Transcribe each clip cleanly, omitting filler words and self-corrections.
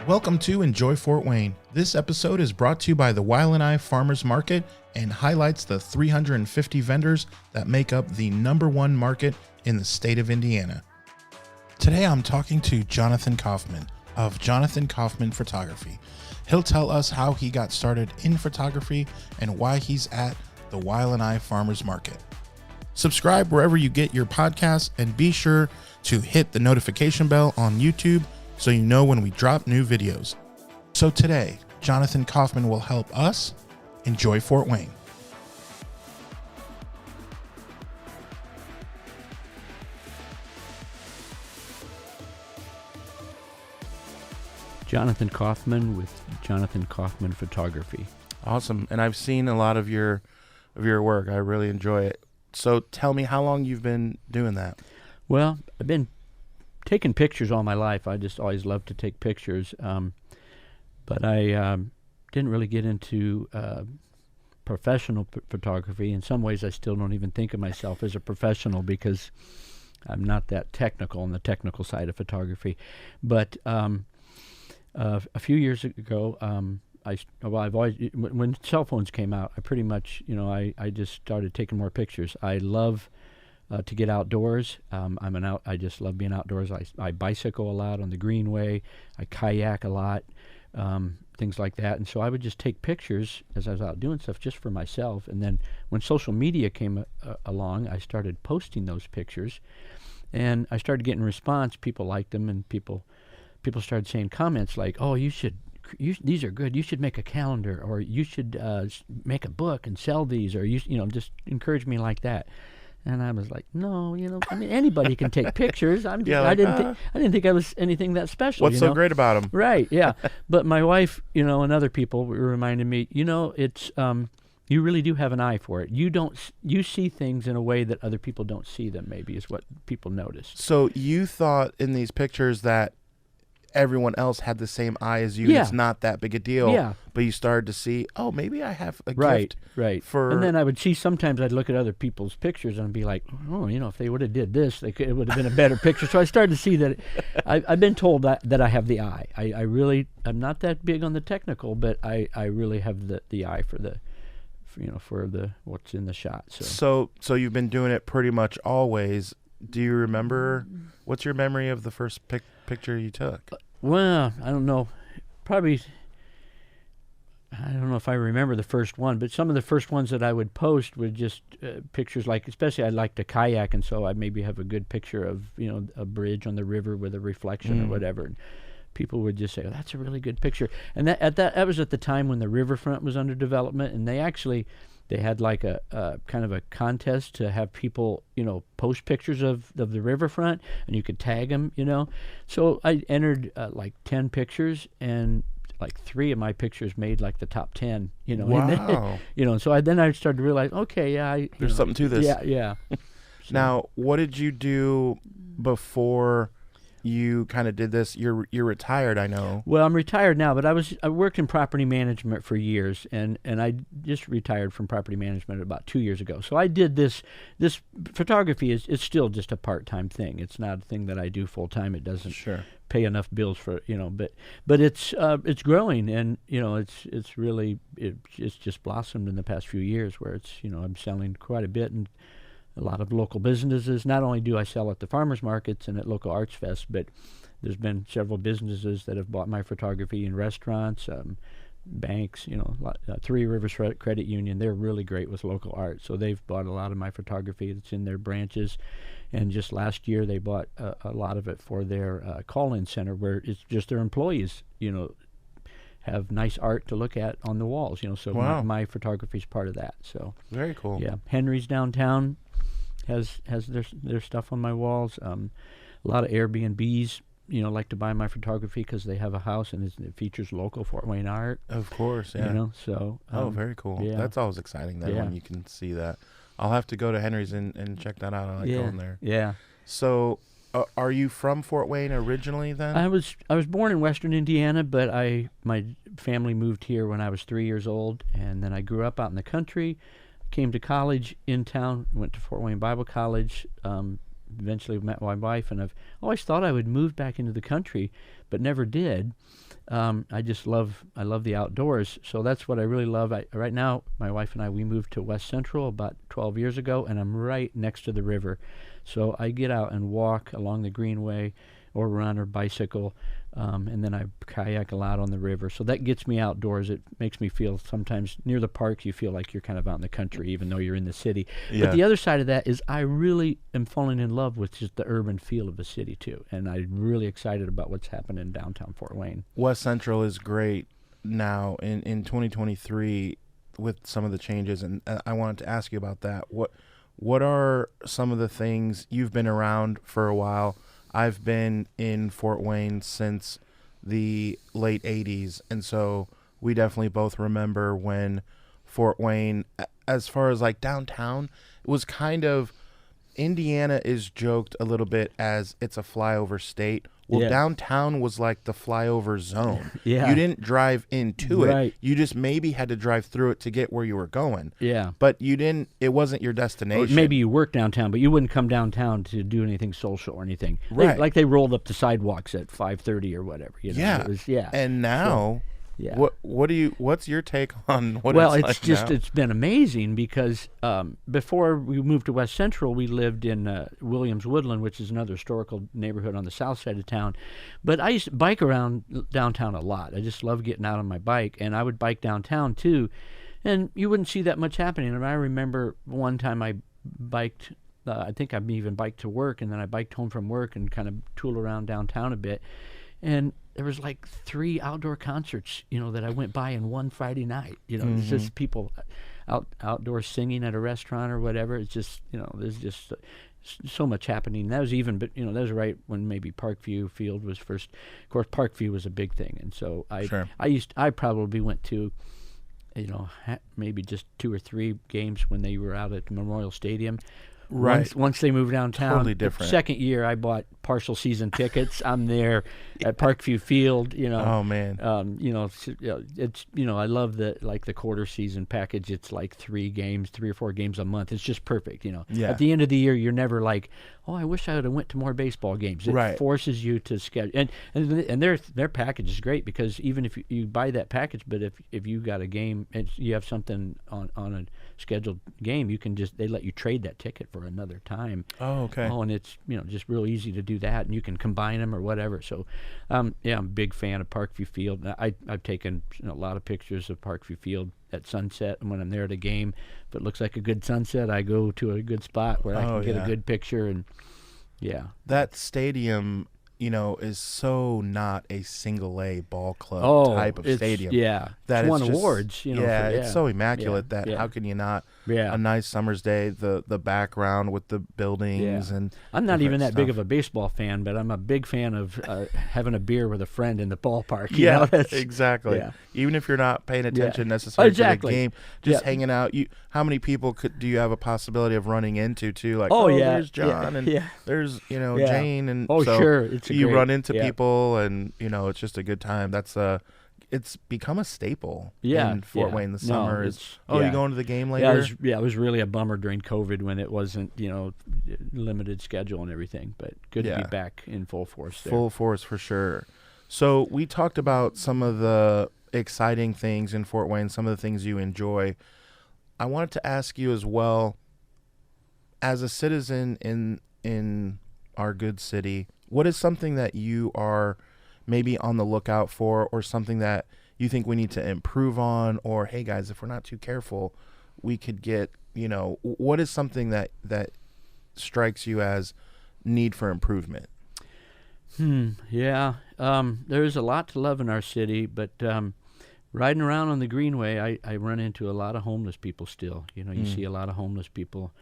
Welcome to Enjoy Fort Wayne. This episode is brought to you by the Wailanai Farmers Market and highlights the 350 vendors that make up the #1 market in the state of Indiana. Today I'm talking to Jonathan Kaufman of Jonathan Kaufman Photography. He'll tell us how he got started in photography and why he's at the Wailanai Farmers Market. Subscribe wherever you get your podcasts and be sure to hit the notification bell on YouTube so you know when we drop new videos. So today, Jonathan Kaufman will help us enjoy Fort Wayne. Jonathan Kaufman with Jonathan Kaufman Photography. Awesome. And I've seen a lot of your work. I really enjoy it. So tell me how long you've been doing that. Well, I've been taking pictures all my life. I just always loved to take pictures. But I didn't really get into professional photography. In some ways, I still don't even think of myself as a professional because I'm not that technical on the technical side of photography. But a few years ago, I've always, when cell phones came out, I pretty much, I just started taking more pictures. I love to get outdoors. I just love being outdoors. I bicycle a lot on the greenway. I kayak a lot, things like that. And so I would just take pictures as I was out doing stuff just for myself. And then when social media came along, I started posting those pictures, and I started getting response. People liked them, and people started saying comments like, "Oh, these are good. You should make a calendar, or you should make a book and sell these, or just encourage me like that." And I was like, "No, anybody can take pictures. I didn't think I was anything that special. What's so great about them?" Right? Yeah. But my wife, and other people reminded me, it's you really do have an eye for it. You see things in a way that other people don't see them. Maybe is what people noticed. So you thought in these pictures that everyone else had the same eye as you. Yeah. It's not that big a deal. Yeah. But you started to see, oh, maybe I have a Right. gift. And then I would see, sometimes I'd look at other people's pictures and I'd be like, oh, if they would have did this, it would have been a better picture. So I started to see that I've been told that I have the eye. I'm not that big on the technical, but I really have the eye for the what's in the shot. So you've been doing it pretty much always. Do you remember, what's your memory of the first picture you took? Well, I don't know. Probably, I don't know if I remember the first one, but some of the first ones that I would post were just pictures, like, especially I like to kayak, and so I maybe have a good picture of, a bridge on the river with a reflection or whatever. And people would just say, "Oh, that's a really good picture." And that was at the time when the riverfront was under development, and they had like a kind of a contest to have people, post pictures of the riverfront, and you could tag them, So I entered like 10 pictures, and like 3 of my pictures made like the top 10, Wow. And so then I started to realize, okay, yeah, there's something to this. Yeah. So, now, what did you do before you kind of did this? You're retired, I know. Well, I'm retired now, but I worked in property management for years, and I just retired from property management about 2 years ago. So I did this photography it's still just a part-time thing. It's not a thing that I do full-time. It doesn't pay enough bills for, but it's growing, and it's really it's just blossomed in the past few years, where it's I'm selling quite a bit, and a lot of local businesses. Not only do I sell at the farmers markets and at local arts fest, but there's been several businesses that have bought my photography in restaurants, banks, Three Rivers Credit Union. They're really great with local art, so they've bought a lot of my photography that's in their branches. And just last year, they bought a lot of it for their call-in center, where it's just their employees, have nice art to look at on the walls, so wow. my photography is part of that. So very cool. Yeah, Henry's downtown has their stuff on my walls. A lot of Airbnbs, like to buy my photography because they have a house and it features local Fort Wayne art. Of course, yeah. So. Very cool. Yeah. That's always exciting when you can see that. I'll have to go to Henry's and check that out. I like going there. Yeah. So, are you from Fort Wayne originally then? I was born in Western Indiana, but my family moved here when I was 3 years old, and then I grew up out in the country. Came to college in town, went to Fort Wayne Bible College, eventually met my wife, and I've always thought I would move back into the country, but never did. I love the outdoors, so that's what I really love. Right now, my wife and I, we moved to West Central about 12 years ago, and I'm right next to the river. So I get out and walk along the greenway or run or bicycle, and then I kayak a lot on the river. So that gets me outdoors. It makes me feel sometimes near the parks, you feel like you're kind of out in the country, even though you're in the city. Yeah. But the other side of that is I really am falling in love with just the urban feel of the city, too. And I'm really excited about what's happening in downtown Fort Wayne. West Central is great now in 2023 with some of the changes, and I wanted to ask you about that. What are some of the things you've been around for a while? I've been in Fort Wayne since the late 80s, and so we definitely both remember when Fort Wayne, as far as like downtown, it was kind of, Indiana is joked a little bit as it's a flyover state. Well, Yeah. downtown was like the flyover zone. Yeah. You didn't drive into it. Right. You just maybe had to drive through it to get where you were going. Yeah. But you didn't, it wasn't your Or destination. maybe you work downtown, but you wouldn't come downtown to do anything social or anything. Right. Like they rolled up the sidewalks at 5:30 or whatever. You know? Yeah. It was, yeah. And now, Yeah. what's your take on what Well, it's it's like just now? it's been amazing because before we moved to West Central, we lived in Williams Woodland, which is another historical neighborhood on the south side of town. But I used to bike around downtown a lot. I just love getting out on my bike, and I would bike downtown too. And you wouldn't see that much happening. And I remember one time I biked. I think I even biked to work, and then I biked home from work and kind of tooled around downtown a bit. And there was like 3 outdoor concerts, that I went by in one Friday night. It's just people outdoors singing at a restaurant or whatever. It's just, there's just so much happening. That was even, but that was right when maybe Parkview Field was first. Of course, Parkview was a big thing, and so I probably went to, maybe just 2 or 3 games when they were out at Memorial Stadium. Right. Once they moved downtown, Totally different. The second year I bought partial season tickets. I'm there at Parkview Field. Oh man. It's I love the quarter season package. It's like 3 or 4 games a month. It's just perfect. Yeah. At the end of the year, you're never like, oh, I wish I would have went to more baseball games. It Right. forces you to schedule, and their package is great because even if you buy that package, but if you got a game and you have something on a scheduled game, you can they let you trade that ticket for another time. Oh, okay. Oh, and it's just real easy to do that, and you can combine them or whatever. So, I'm a big fan of Parkview Field. I've taken a lot of pictures of Parkview Field at sunset, and when I'm there at a game, if it looks like a good sunset, I go to a good spot where I can get a good picture. And that stadium, is so not a single A ball club type of stadium. Yeah, That it's won just, awards. It's so immaculate that yeah. how can you not? Yeah. A nice summer's day, the background with the buildings and. I'm not even that big stuff. of a baseball fan, but I'm a big fan of having a beer with a friend in the ballpark. Exactly. Yeah. Even if you're not paying attention necessarily to the game, just Yeah. hanging out. How many people do you have a possibility of running into too? Like, there's John and there's Jane and sure, it's you great. run into Yeah. people and it's just a good time. That's it's become a staple in Fort Wayne. The summer you going to the game later? It was really a bummer during COVID when it wasn't limited schedule and everything, but good to be back in full force there. Full force for sure. So we talked about some of the exciting things in Fort Wayne, some of the things you enjoy. I wanted to ask you as well, as a citizen in our good city, what is something that you are maybe on the lookout for, or something that you think we need to improve on, or hey guys, if we're not too careful, we could get, what is something that strikes you as need for improvement? There's a lot to love in our city, but riding around on the Greenway, I run into a lot of homeless people still. You see a lot of homeless people,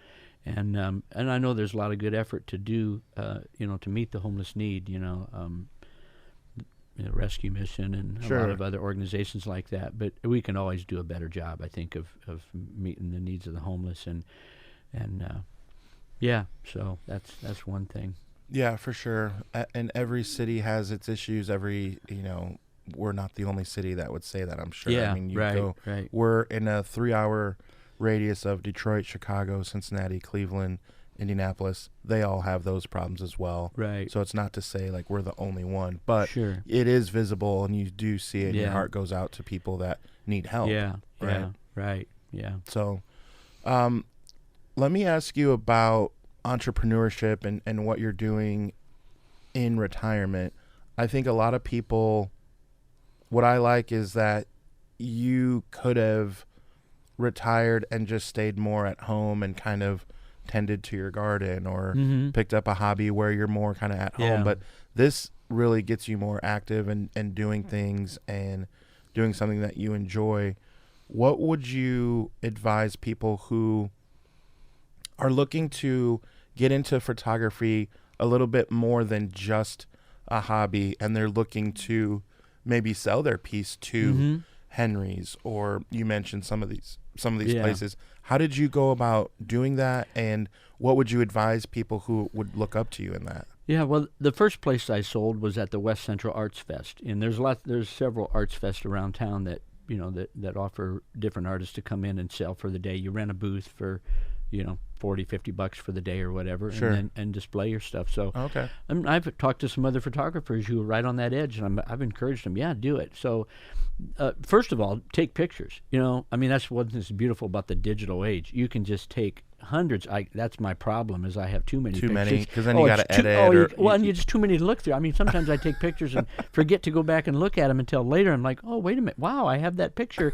and I know there's a lot of good effort to do, to meet the homeless need. Rescue Mission and a lot of other organizations like that. But we can always do a better job, I think, of meeting the needs of the homeless and so that's one thing. Yeah, for sure. And every city has its issues. We're not the only city that would say that, I'm sure. Yeah, I mean, right. We're in a 3-hour radius of Detroit, Chicago, Cincinnati, Cleveland, Indianapolis, they all have those problems as well. Right. So it's not to say like we're the only one, but Sure. it is visible, and you do see it, and your Yeah. heart goes out to people that need help. Yeah. Right. Yeah. Right. Yeah. So let me ask you about entrepreneurship and what you're doing in retirement. I think a lot of people, what I like is that you could have retired and just stayed more at home and kind of tended to your garden or picked up a hobby where you're more kind of at home. But this really gets you more active and doing things and doing something that you enjoy. What would you advise people who are looking to get into photography a little bit more than just a hobby, and they're looking to maybe sell their piece to Henry's, or you mentioned some of these places. How did you go about doing that, and what would you advise people who would look up to you in that? Yeah, well, the first place I sold was at the West Central Arts Fest, and there's several arts fests around town that that offer different artists to come in and sell for the day. You rent a booth for $40-$50 for the day or whatever, Sure. and display your stuff. So Okay. I've talked to some other photographers who are right on that edge, and I've encouraged them, do it. So first of all, take pictures. That's what's beautiful about the digital age. You can just take hundreds. That's my problem, is I have too many pictures. Because then you got to edit. And you're just too many to look through. Sometimes I take pictures and forget to go back and look at them until later. I'm like, oh, wait a minute, wow, I have that picture.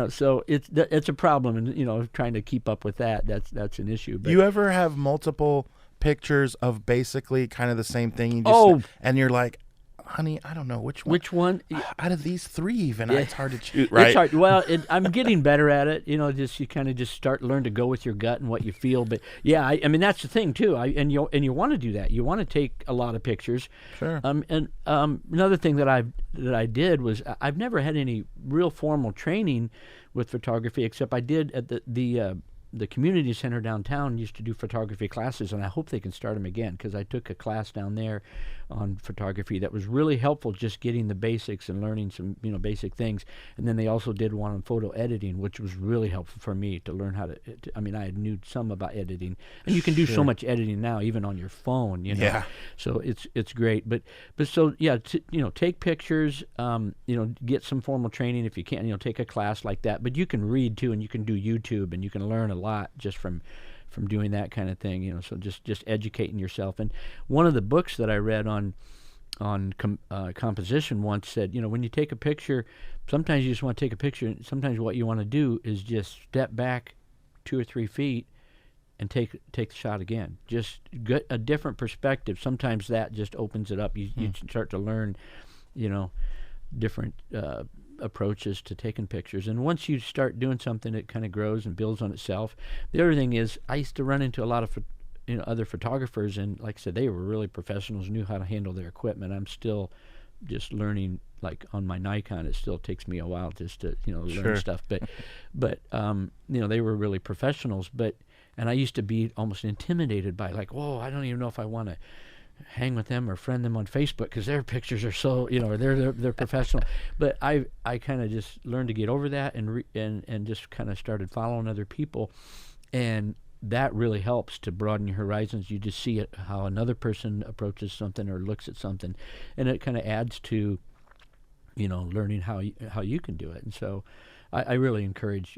So it's a problem, and trying to keep up with that. That's an issue. But You ever have multiple pictures of basically kind of the same thing? You just, and you're like, honey, I don't know which one. Which one? Out of these three, even, it's hard to choose, right? It's hard. Well, I'm getting better at it. You kind of just learn to go with your gut and what you feel. But yeah, that's the thing too. And you want to do that. You want to take a lot of pictures. Sure. Another thing that I did was I've never had any real formal training with photography, except I did at the community center downtown used to do photography classes, and I hope they can start them again, because I took a class down there on photography that was really helpful, just getting the basics and learning some basic things. And then they also did one on photo editing, which was really helpful for me to learn how to I knew some about editing, and you can do so much editing now, even on your phone. Yeah. So it's great. But so yeah, take pictures. Get some formal training if you can. Take a class like that. But you can read too, and you can do YouTube, and you can learn a lot just from doing that kind of thing. So just educating yourself. And one of the books that I read on composition once said, when you take a picture, sometimes you just want to take a picture, and sometimes what you want to do is just step back 2 or 3 feet and take the shot again. Just get a different perspective. Sometimes that just opens it up. You start to learn, different approaches to taking pictures. And once you start doing something, it kind of grows and builds on itself. The other thing is, I used to run into a lot of other photographers, and like I said, they were really professionals, knew how to handle their equipment. I'm still just learning. Like on my Nikon, it still takes me a while just to learn stuff. But they were really professionals. And I used to be almost intimidated by, like, whoa, I don't even know if I want to hang with them or friend them on Facebook, because their pictures are so they're professional. But I kind of just learned to get over that, and just kind of started following other people, and that really helps to broaden your horizons. You just see how another person approaches something or looks at something, and it kind of adds to learning how you can do it. And so I really encourage,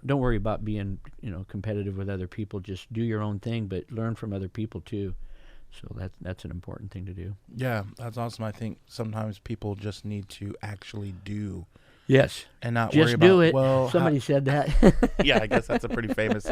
don't worry about being competitive with other people. Just do your own thing, but learn from other people too. So that's an important thing to do. Yeah, that's awesome. I think sometimes people just need to actually do. Yes, and not just worry about. Do it. Well, somebody said that. Yeah, I guess that's a pretty famous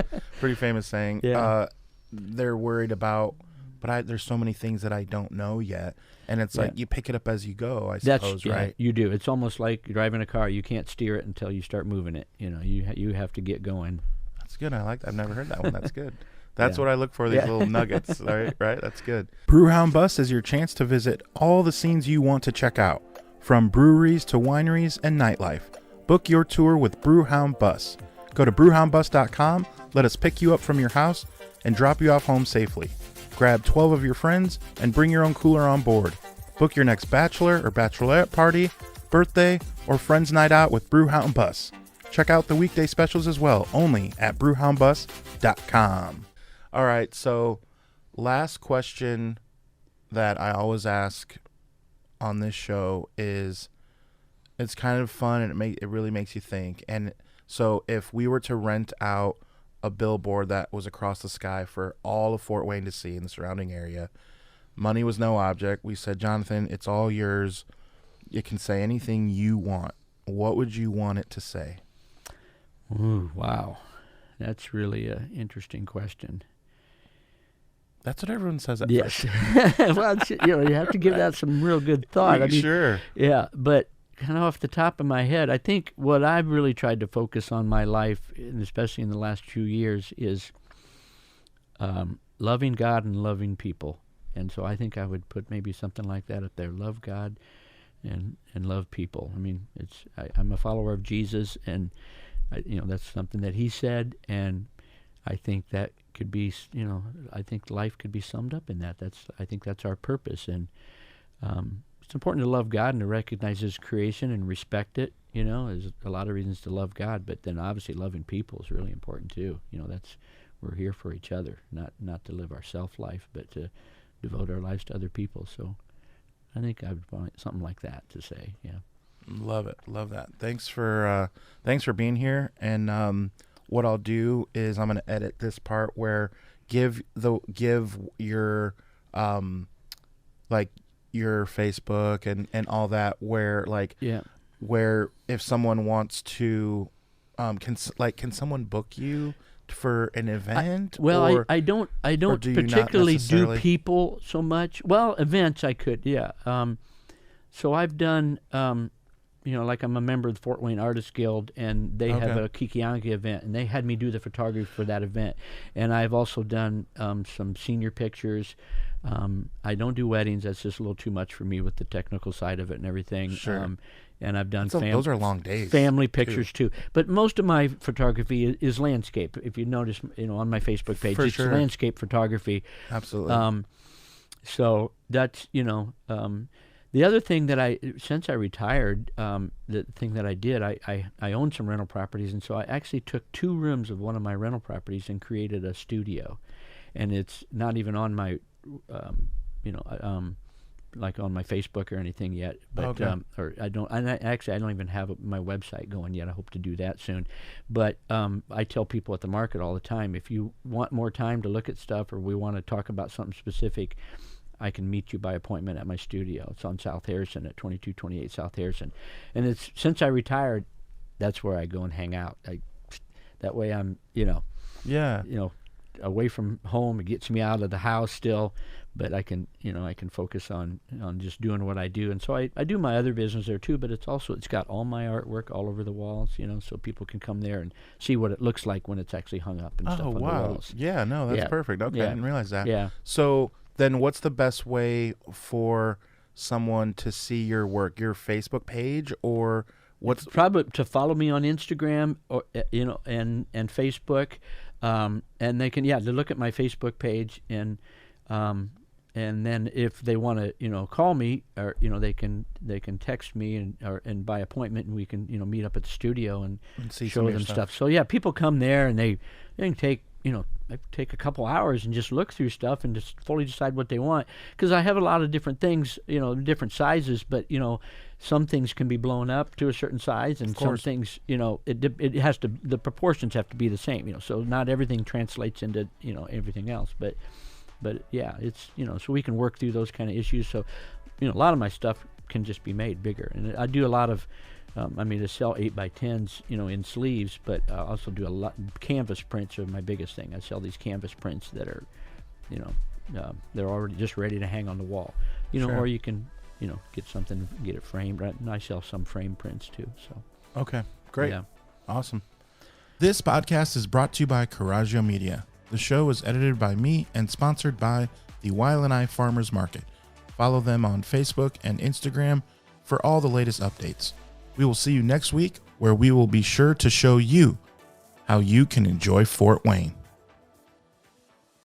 saying. Yeah. They're worried about, but there's so many things that I don't know yet, and it's like you pick it up as you go. I suppose, right? You do. It's almost like driving a car. You can't steer it until you start moving it. You have to get going. That's good. I like that. I've never heard that one. That's good. That's what I look for, these little nuggets, right? That's good. Brewhound Bus is your chance to visit all the scenes you want to check out, from breweries to wineries and nightlife. Book your tour with Brewhound Bus. Go to brewhoundbus.com, let us pick you up from your house, and drop you off home safely. Grab 12 of your friends and bring your own cooler on board. Book your next bachelor or bachelorette party, birthday, or friends night out with Brewhound Bus. Check out the weekday specials as well, only at brewhoundbus.com. All right. So last question that I always ask on this show is, it's kind of fun and it really makes you think. And so if we were to rent out a billboard that was across the sky for all of Fort Wayne to see in the surrounding area, money was no object. We said, Jonathan, it's all yours. You can say anything you want. What would you want it to say? Ooh, wow. That's really an interesting question. That's what everyone says at Yes. first. Well, you have to give that some real good thought. I mean, Sure. Yeah, but kind of off the top of my head, I think what I've really tried to focus on my life, and especially in the last few years, is loving God and loving people. And so I think I would put maybe something like that up there: love God and love people. I mean, I'm a follower of Jesus, and that's something that he said, and I think that could be, I think life could be summed up in that. I think that's our purpose, and it's important to love God and to recognize His creation and respect it. There's a lot of reasons to love God, but then obviously loving people is really important too. We're here for each other, not to live our self life, but to devote our lives to other people. So I think I would want something like that to say. Yeah. Love it. Love that. Thanks for being here. And what I'll do is I'm going to edit this part where give your your Facebook and all that, where if someone wants to can someone book you for an event? I don't particularly do people so much. Well, events I could, yeah. So I've done like I'm a member of the Fort Wayne Artists Guild, and they have a Kikiangi event, and they had me do the photography for that event. And I've also done some senior pictures. I don't do weddings. That's just a little too much for me with the technical side of it and everything. Sure. And I've done those are long days. Family pictures too. But most of my photography is landscape. If you notice, on my Facebook page, it's landscape photography. Absolutely. So that's the other thing that since I retired, the thing that I did, I owned some rental properties, and so I actually took 2 rooms of one of my rental properties and created a studio, and it's not even on my, like on my Facebook or anything yet. But or I don't. And I don't even have my website going yet. I hope to do that soon. But I tell people at the market all the time, if you want more time to look at stuff, or we want to talk about something specific, I can meet you by appointment at my studio. It's on South Harrison at 2228 South Harrison. And it's since I retired, that's where I go and hang out. That way I'm, away from home. It gets me out of the house still, but I can focus on just doing what I do. And so I do my other business there too, but it's got all my artwork all over the walls, so people can come there and see what it looks like when it's actually hung up and stuff on the walls. Yeah, no, that's perfect. Okay, I didn't realize that. Yeah. So then what's the best way for someone to see your work? Your Facebook page, or what's probably to follow me on Instagram, or and Facebook, and they can to look at my Facebook page, and then if they want to call me, or they can text me and by appointment, and we can meet up at the studio and see show them stuff. So people come there and they can take take a couple hours and just look through stuff and just fully decide what they want, because I have a lot of different things, different sizes, but some things can be blown up to a certain size, and some things, it has to, the proportions have to be the same, so not everything translates into everything else, but yeah, it's so we can work through those kind of issues. So a lot of my stuff can just be made bigger, and I do a lot of to sell 8x10s, in sleeves, but I also do a lot. Canvas prints are my biggest thing. I sell these canvas prints that are, they're already just ready to hang on the wall, or you can, get something, get it framed. Right? And I sell some frame prints too. So. Okay, great, awesome. This podcast is brought to you by Coraggio Media. The show is edited by me and sponsored by the Wailanai Farmers Market. Follow them on Facebook and Instagram for all the latest updates. We will see you next week, where we will be sure to show you how you can enjoy Fort Wayne.